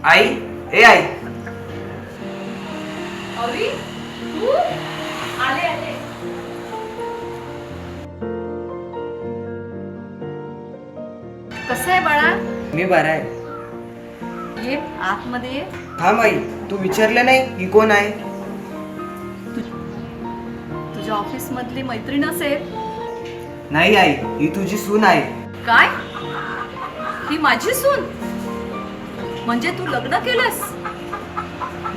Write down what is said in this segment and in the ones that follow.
आई, ए आई. अवी तू आले आले. कसं आहे बाळा? मी बरा आहे. ये आतमध्ये ये. थांब आई, तू विचारलं नाही ही कोण आहे? तुझ्या ऑफिस मधली मैत्रीण असेल. नाही आई, ही तुझी सून आहे. काय? ही माझी सून? म्हणजे तू लग्न केलंस?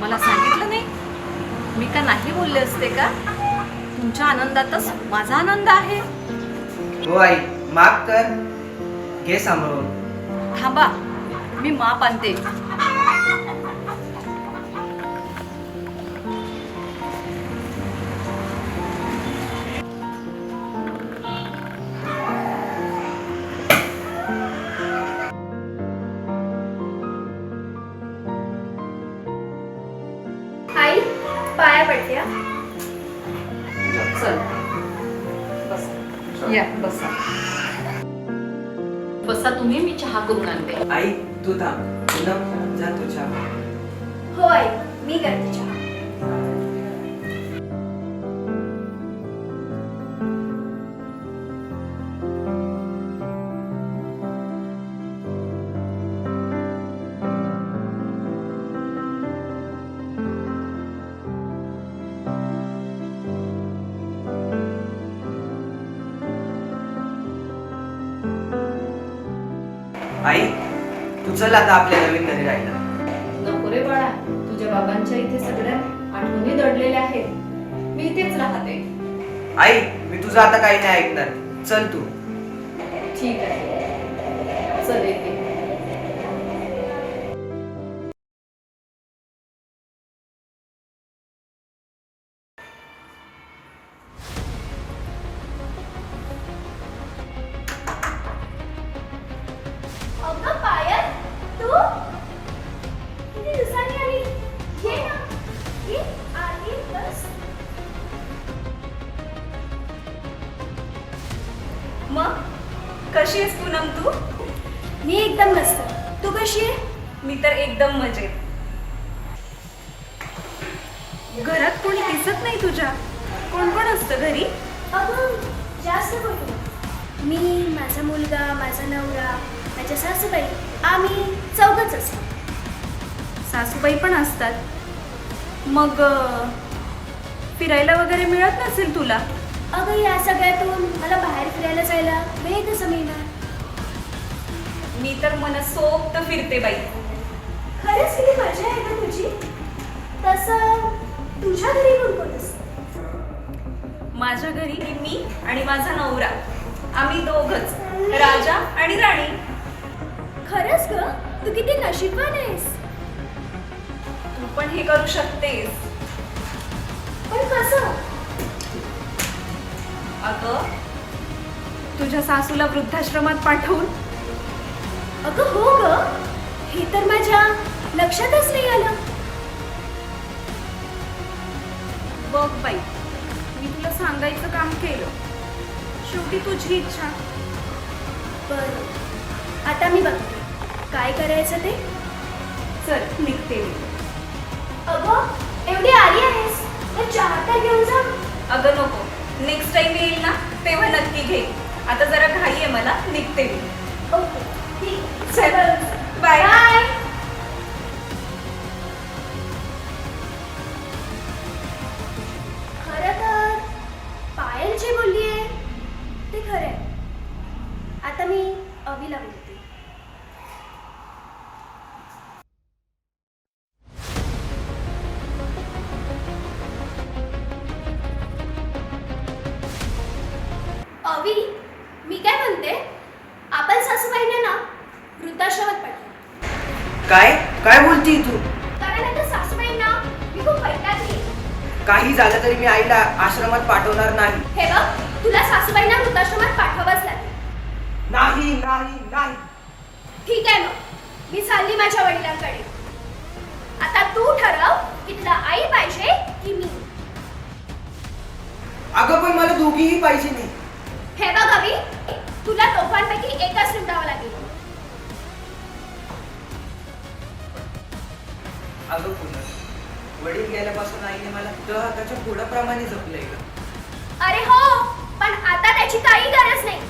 मला सांगितलं नाही? मी का नाही बोलले असते का? तुमच्या आनंदातच माझा आनंद आहे. हो आई, माफ कर. घे सांभाळून. थांबा, मी माप आणते. आई पाया पडते हा. चल बस. या बसा. बसा तुम्ही, मी चहा करून आणते. आई तू थांब. पूनम, जा तू चहा. हो आई मी करते चहा. आई, तू चल आता आपल्या नवीन घरी राहायला. नको रे बाळा, तुझ्या बाबांच्या इथे सगळ्या आठवणी दडलेल्या आहेत. मी इथेच राहते. आई, मी तुझं आता काही नाही ऐकणार. चल तू. ठीक आहे, चल येते. अगं पायल तू किती दिवसांनी आली. ये ना ये. आली बस. मग कशी आहेस पूनम तू? मी एकदम मस्त. तू कशी आहे? मी तर एकदम मजेत. घरात कोणी दिसत नाही तुझ्या. कोण कोण असतं घरी? अगं जास्त बोलू. मी, माझा मुलगा, माझा नवरा, माझ्या सासूबाई, आम्ही चौघच असतो. सासूबाई पण असतात. मग फिरायला वगैरे मिळत नसेल तुला? अगं या सगळ्यातून मला बाहेर फिरायला जायला वेळ कसं मिळणार? मी तर मनसोक्त फिरते बाई. खरंच किती मजा आहे का तुझी. तसं तुझ्या घरी कोण कोण असतं? माझ्या घरी मी आणि माझा नवरा, आम्ही दोघच, राजा आणि राणी. खरंच ग, तू किती नशीबवान आहेस. तू पण हे करू शकतेस. पण कसं? अगं तुझ्या सासूला वृद्धाश्रमात पाठवून. अगं हो ग, हे तर माझ्या लक्षातच नाही आलं. बघ बाई, मी तुला सांगायचं काम केलं. शेवटी तुझी इच्छा. बरं आता मी बघते काय करायचं ते. चल निघते मी. अगं एवढी आली आहेस तर चहा तर घेऊन जा. अगं नको, नेक्स्ट टाइम येईल ना तेव्हा नक्की घे. आता जरा घाई आहे मला, निघते मी. ओके ठीक. चल बाय. बाय. खरं तर पायल जे बोलली आहे ते खरं आहे. आता मी अवीला बोलते. अवी, मी काय म्हणते, आपण सासूबाईंना ना वृद्धाश्रमात पाठवू. काय काय बोलती तू? कारण आता सासूबाईंना मी खूप वैतागली. काही झालं तरी मी आईला आश्रमात पाठवणार नाही. हे बघ, तुला सासूबाईंना वृद्धाश्रमात पाठवावंच लागेल. नाही नाही नाही. ठीक आहे मग, मी चालली माझ्या वडिलांकडे. आता तू ठरव की तुला आई पाहिजे की मी. अगं पण मला दोघीही पाहिजे नाही. हे बघ अवी, तुला दोघांपैकी एकच निवडावं लागेल. अगं पुन्हा वडील गेल्यापासून आईने मला तुझ्या हाताच्या पुढाप्रमाणे जपलंय ग. अरे हो, पण आता त्याची काही गरज नाही,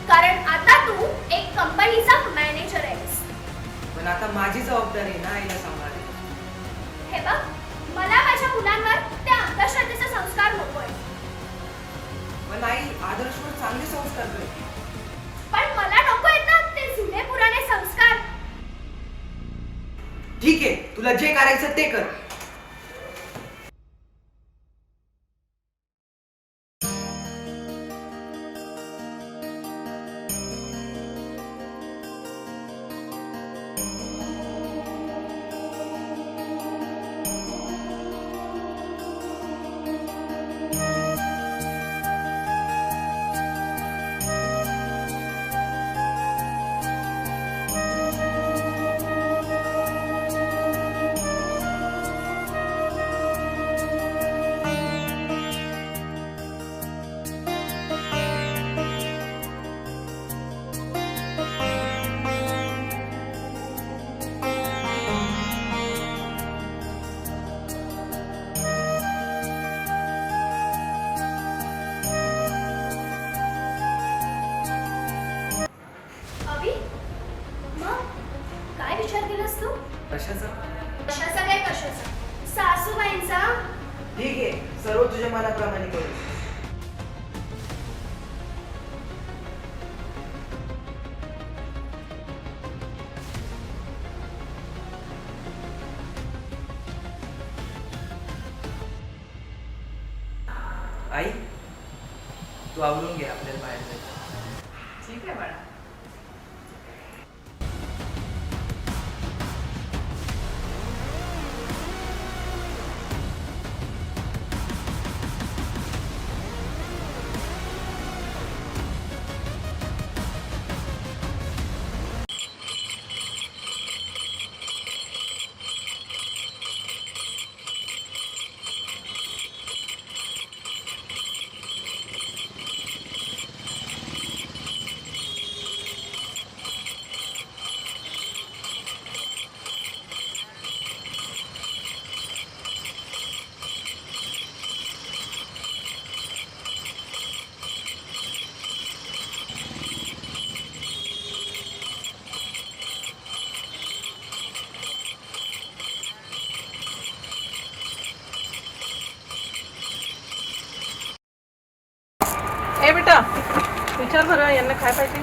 कारण आता तू एक कंपनीचा मॅनेजर आहेस. पण आता माझी जबाबदारी आहे ना आईला सांभाळायची. हे बघ, मला माझ्या मुलांवर त्या अंधश्रद्धेचे संस्कार नकोय. पण आई आदर्शवर चांगले संस्कार करते. पण मला नको आहेत ना ते जुने पुराणे संस्कार. ठीक आहे, तुला जे करायचं ते कर. अभि, मग काय विचार केलास तू? कशाचा? कशाचा काय कशाचा? सासूबाईंचा. ठीक आहे, सर्व तुझ्या मनाप्रमाणे करू. आई, तू आवरून घे, आपल्याला बाहेर जायचं. ठीक आहे बाळा. ए बेटा, विचार बरं यांना काय पाहिजे.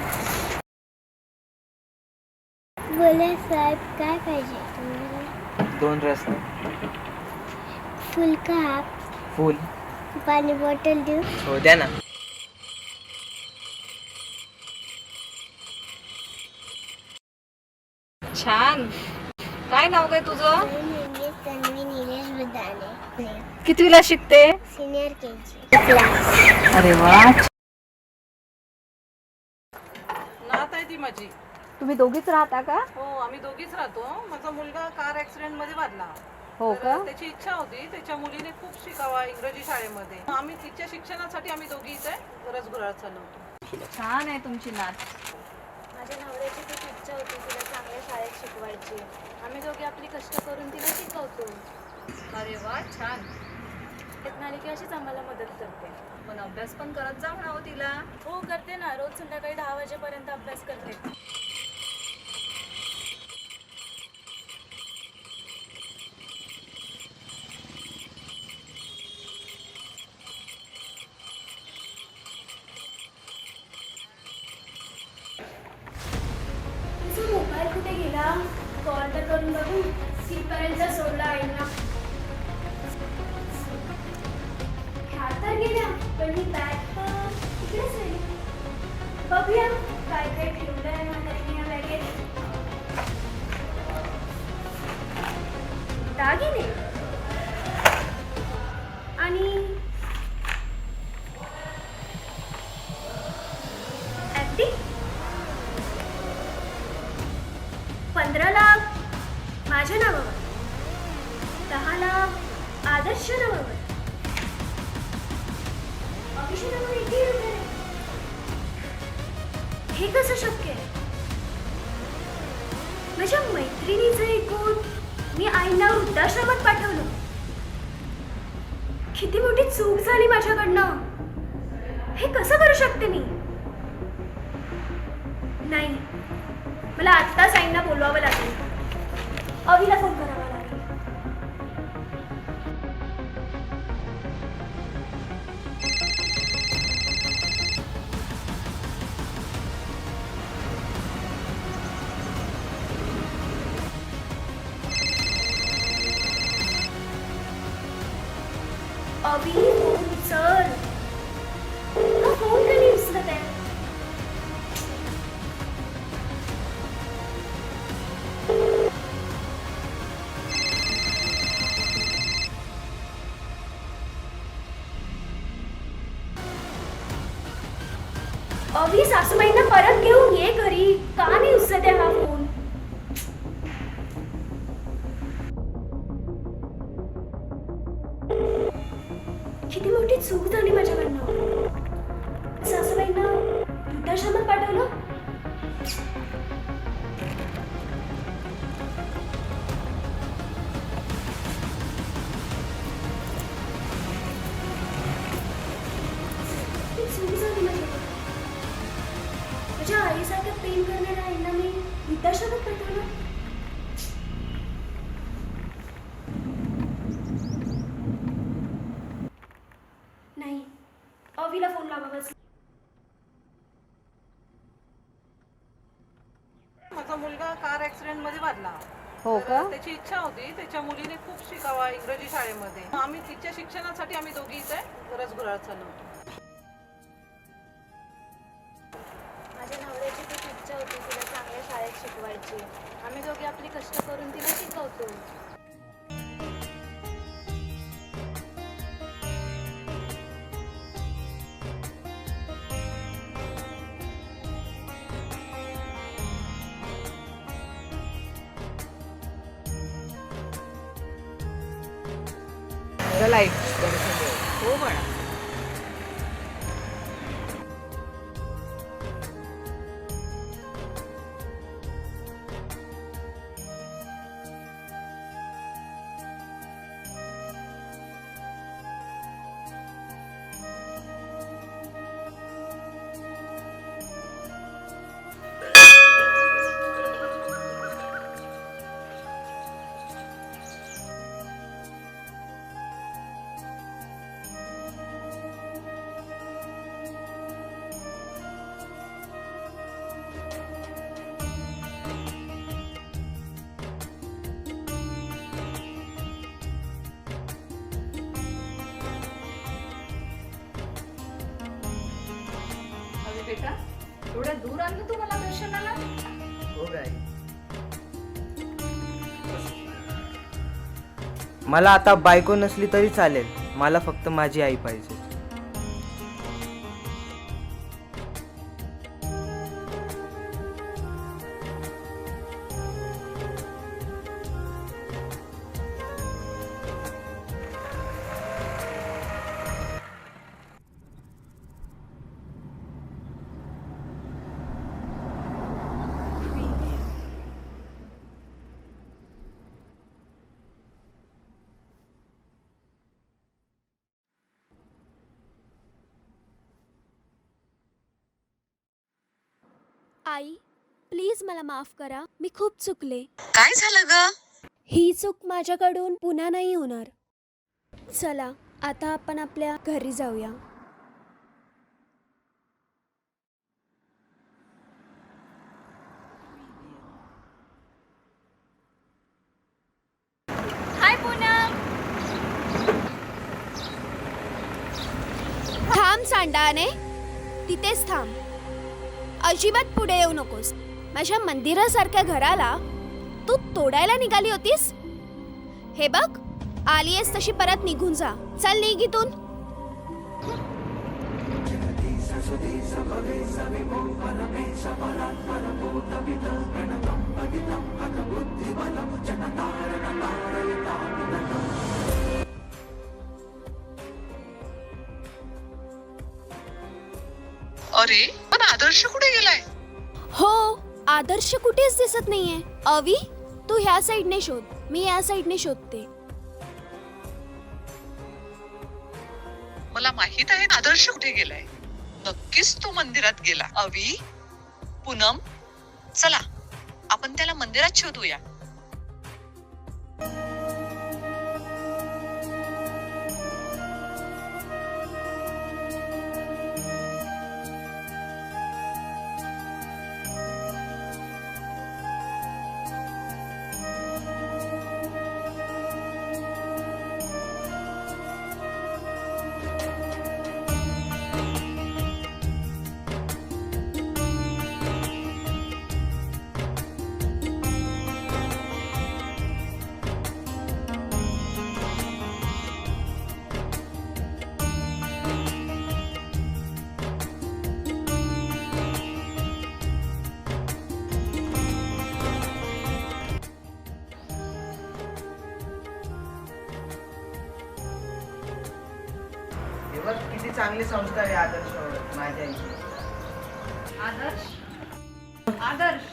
बोला साहेब, काय पाहिजे तुम्हाला? 2 रस, फुल का हाफ? फुल. पाणी बॉटल देऊ? हो द्या ना. छान. काय नाव काय तुझं? तन्वी निलेश बुधाने, कितवीला शिकते? Senior KG class. अरे वा. नात आहे ती माझी. तुम्ही दोघीच राहता का? हो, आम्ही दोघीच राहतो. माझा मुलगा कार ऍक्सिडेंट मध्ये वारला. हो तर का? त्याची इच्छा होती त्याच्या मुलीने खूप शिकावा इंग्रजी शाळेमध्ये. आम्ही तिच्या शिक्षणासाठी आम्ही दोघी इथे रसगुराळ चालवतो. छान आहे तुमची नात. माझ्या नवऱ्याची खूप इच्छा होती तिला चांगल्या शाळेत शिकवायची. आम्ही दोघे आपली कष्ट करून तिला शिकवतो. अरे वा, छान. नालिका अशीच आम्हाला मदत करते. पण अभ्यास पण करत जा म्हणावं तिला. हो करते ना, रोज संध्याकाळी 10 वाजेपर्यंत अभ्यास करते. तुझा मोबाईल कुठे गेला? कॉल तर करून बघू कितपर्यंत सोडला आईना. ह्या तर गेल्या, पण ही बॅग तर तिकडेच राहिली. बघूया काय काय ठेवलंय म्हातारीने या बॅगेत. दागिने आणि FD. 15 लाख माझ्या नावावर, 10 लाख आदर्श नावावर, अभिषेक नावावर 1 रुपये. हे कसं शक्य आहे? माझ्या मैत्रिणीचं ऐकून मी आईंना वृद्धाश्रमात पाठवलं. किती मोठी चूक झाली माझ्याकडनं. हे कसं करू शकते मी? नाही, मला आत्ताच आईंना बोलवावं लागेल. अवीला फोन करावा लागेल. अवी फोन उचल. हा फोन का नाही उचलत आहे? अवी, सासूबाईंना परत घेऊन ये घरी. का नाही उचलत आहे हा फोन? किती मोठी चूक झाली माझ्याकडनं. सासूबाईंना वृद्धाश्रमात पाठवलं. किती चूक झाली माझ्याकडनं. माझ्या आईसारखं प्रेम करणाऱ्या आईला मी वृद्धाश्रमात पाठवलं. नाही, अवीला फोन लावावाच. माझा मुलगा कार ऍक्सिडेंट मध्ये वारला. हो का? त्याची इच्छा होती त्याच्या मुलीने खूप शिकावा इंग्रजी शाळेमध्ये. आम्ही तिच्या शिक्षणासाठी आम्ही दोघी इथे रसगुराळ चालवतो. माझ्या नवऱ्याची खूप इच्छा होती तिला चांगल्या शाळेत शिकवायची. आम्ही दोघे आपली कष्ट करून तिला शिकवतो. लाईट हो म्हणा. बेटा, एवढ्या दूर आणलं तू मला दर्शनाला? हो काय? मला आता बायको नसली तरी चालेल, मला फक्त माझी आई पाहिजे. आई, प्लीज मला माफ करा. मी खूप चुकले. काय झालं ग? ही चूक माझ्याकडून पुन्हा नाही होणार. चला, आता आपण आपल्या घरी जाऊया. हाय पूनम. थांब सांडाने, तिथेच थांब. अजिबात पुढे येऊ नकोस. माझ्या मंदिरासारख्या घराला तू तोडायला निघाली होतीस. हे बघ, आलीयस तशी परत निघून जा. चल निघ इथून. अरे पण आदर्श कुठे गेलाय? हो, आदर्श कुठेच दिसत नाहीये. अवी, तू ह्या साईडने शोध. मी या साईडने शोधते. मला माहित आहे आदर्श कुठे गेलाय. नक्कीच तो मंदिरात गेला. अवी, पूनम, चला आपण त्याला मंदिरात शोधूया. हे बघ किती चांगले संस्कार आहे आदर्श माझ्या आईचे. आदर्श, आदर्श,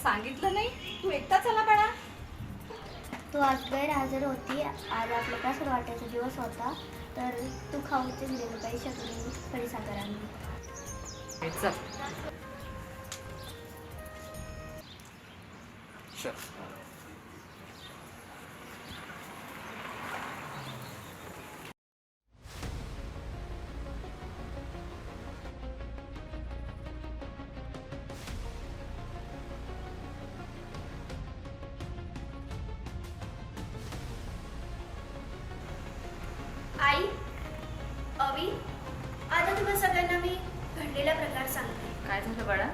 सांगितलं नाही तू एकटा चला बाळा. तू आज गैरहजर होती. आज आपला कसं वाटायचा दिवस होता, तर तू खाऊचे दिलेलं काही शकली खडीसाखर आणली. चल. आई, अवी, आता तुम्हा सगळ्यांना मी घडलेला प्रकार सांगते. काय झालं बाळा?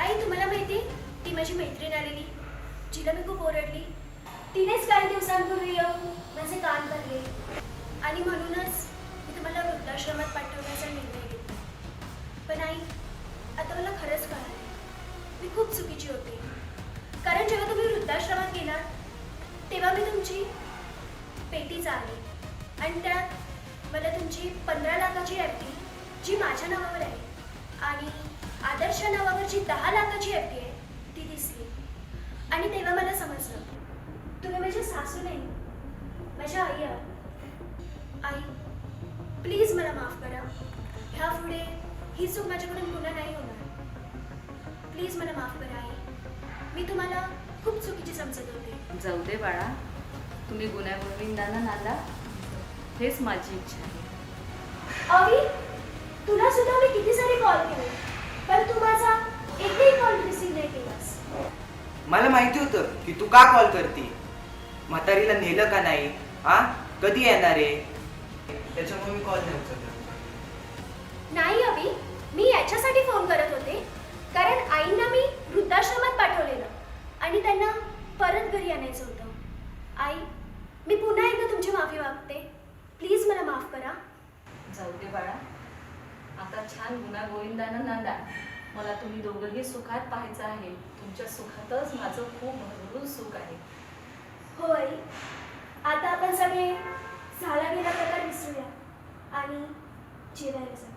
आई, तुम्हाला माहिती ती माझी मैत्रीण आलेली, जिला मी खूप ओरडली. तिनेच काही दिवसांपूर्वी येऊन माझे कान भरले आणि म्हणूनच मी तुम्हाला वृद्धाश्रमात पाठवण्याचा निर्णय घेतला. पण आई, आता मला खरंच कळालं मी खूप चुकीची होते. कारण जेव्हा तुम्ही वृद्धाश्रमात गेलात तेव्हा मी तुमची पेटी चालली आणि त्यात मला तुमची 15 लाखाची FD जी माझ्या नावावर आहे आणि आदर्श नावावरची 10 लाखाची FD आहे ती दिसली. आणि तेव्हा मला समजलं तुम्ही माझ्या सासू नाही, माझ्या आई आहात. आई, प्लीज मला माफ करा. ह्या पुढे ही चूक माझ्याकडून पुन्हा नाही होणार. प्लीज मला माफ करा आई. मी तुम्हाला खूप चुकीची समजत होते. जाऊ दे बाळा, तुम्ही गुण्यागोविंदांना नांदा हेच माझी इच्छा आहे. अवी, तुला सुद्धा मी किती सारे कॉल केले, पण तू माझा एकही कॉल रिसीव्ह नाही केलास. मला माहिती होतं की तू का कॉल करते. म्हातारीला नेलं का नाही, हा कधी येणार आहे, त्याच्यामुळे मी कॉल नाही उचलला. नाही अवी, मी याच्यासाठी फोन करत होते कारण आईंना मी वृद्धाश्रमात पाठवलेलं आणि त्यांना परत घरी आणायचं होतं. आई, मी पुन्हा एकदा तुमची माफी मागते. प्लीज मला माफ करा. जाऊ दे बाळा, आता छान गुण्यागोविंदांना नांदा. मला तुम्ही दोघंही सुखात पाहायचं आहे. तुमच्या सुखातच माझं खूप भरपूर सुख आहे. होय, आता आपण सगळे झाला गेला प्रकार विसरूया आणि जेवायला जाऊ.